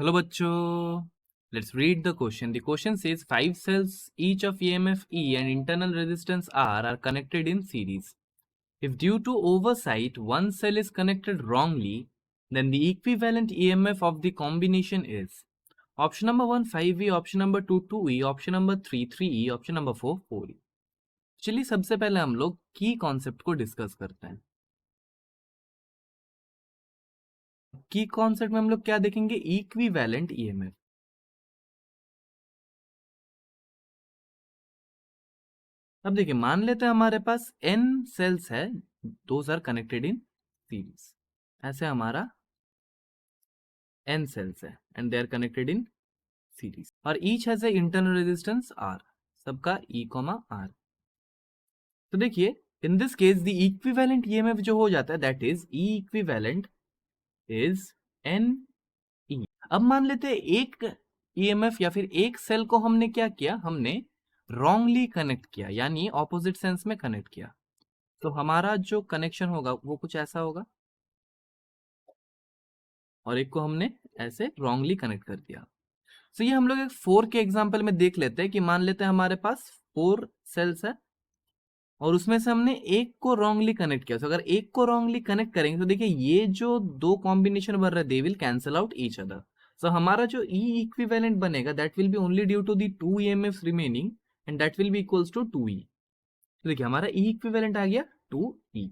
Hello bachcho. Let's read the question. The question says 5 cells each of EMF E and internal resistance R are connected in series. If due to oversight one cell is connected wrongly, then the equivalent EMF of the combination is option number 1 5E, option number 2 2E, option number 3 3E, option number 4 4E. चलिए सबसे पहले हम लोग की concept को discuss करते हैं। की कॉन्सेप्ट में हम लोग क्या देखेंगे? Equivalent EMF. अब देखिए, मान लेते हैं हमारे पास n सेल्स है, those are connected in series. ऐसे हमारा n सेल्स है and they are connected in series और each has a internal resistance r, सबका E, R। तो देखिए, in this case the equivalent EMF जो हो जाता है that is E equivalent is n E। अब मान लेते हैं एक ईएमएफ या फिर एक सेल को हमने क्या किया, हमने रॉन्गली कनेक्ट किया, यानी ऑपोजिट सेंस में कनेक्ट किया। तो हमारा जो कनेक्शन होगा वो कुछ ऐसा होगा और एक को हमने ऐसे रॉन्गली कनेक्ट कर दिया। तो ये हम लोग एक 4 के एग्जांपल में देख लेते हैं कि मान लेते हैं हमारे पास 4 सेल्स है और उसमें से हमने एक को रॉन्गली कनेक्ट किया। तो अगर एक को रॉन्गली कनेक्ट करेंगे तो देखिए ये जो दो कॉम्बिनेशन बन रहे हैं they will cancel out each other. So हमारा जो ई इक्विवेलेंट बनेगा that will be only due to the 2 EMFs remaining and that will be equals to 2e। तो देखिए हमारा ई इक्विवेलेंट आ गया 2e।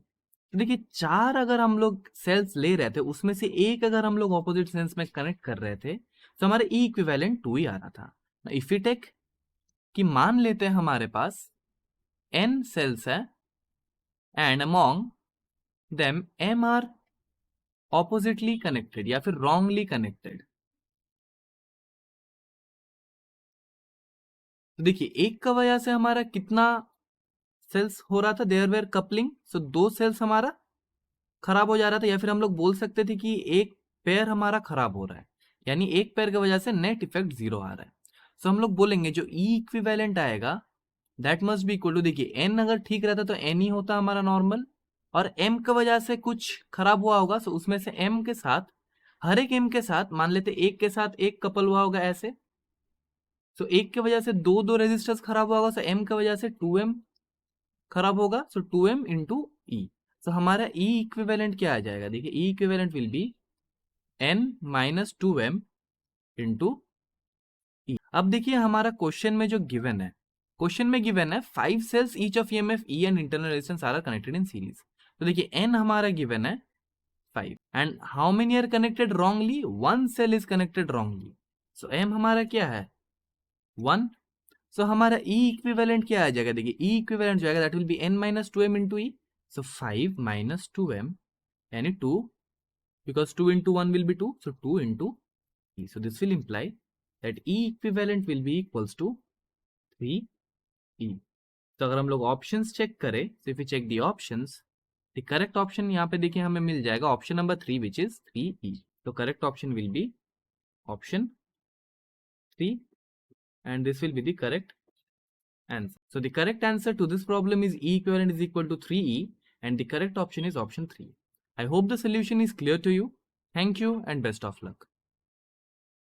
तो देखिए 4 अगर हम लोग सेल्स ले रहे थे उसमें से एक अगर हम लोग ऑपोजिट सेंस में कनेक्ट कर रहे थे तो हमारा ई इक्विवेलेंट 2 ही आ रहा था। इफ वी टेक कि मान लेते हैं हमारे पास n सेल्स है and among them m are oppositely connected या फिर रॉन्गली कनेक्टेड। तो देखिए एक का वजह से हमारा कितना सेल्स हो रहा था, there were coupling. So 2 cells हमारा खराब हो जा रहा था या फिर हम लोग बोल सकते थे कि एक पेयर हमारा खराब हो रहा है, यानी एक पेयर की वजह से नेट इफेक्ट 0 आ रहा है। सो हम लोग बोलेंगे जो ई इक्विवेलेंट आएगा that must be equal to, देखिए एन अगर ठीक रहता तो एन ही होता हमारा नॉर्मल और एम की वजह से कुछ खराब हुआ होगा सो उसमें से एम के साथ, हर एक एम के साथ मान लेते एक के साथ एक कपल हुआ होगा ऐसे। सो एक की वजह से दो दो रेजिस्टर्स खराब हुआ होगा सो एम की वजह से 2m खराब होगा सो 2m इंटू ई। सो हमारा ई इक्विवेलेंट क्या आ जाएगा? देखिए E equivalent will be n minus 2m into E. अब देखिए हमारा क्वेश्चन में जो गिवन है, क्वेश्चन में गिवन है 5 cells each of EMF E and internal resistance are connected in series. तो देखिए n हमारा गिवन है 5 and how many are connected wrongly, 1 cell is connected wrongly. So m हमारा क्या है 1। सो हमारा E इक्विवेलेंट क्या आ जाएगा? देखिए E इक्विवेलेंट जो आएगा that will be n minus 2m into E. So 5 minus 2m यानी 2, because 2 into 1 will be 2, so 2 into E. So this will imply that E equivalent will be equals to 3E. तो अगर हम लोग options check करें, so if we check the options, the correct option यहाँ पे देखिए हमें मिल जाएगा option number 3 which is 3E. तो correct option will be option 3 and this will be the correct answer. So the correct answer to this problem is E equivalent is equal to 3E and the correct option is option 3. I hope the solution is clear to you. Thank you and best of luck.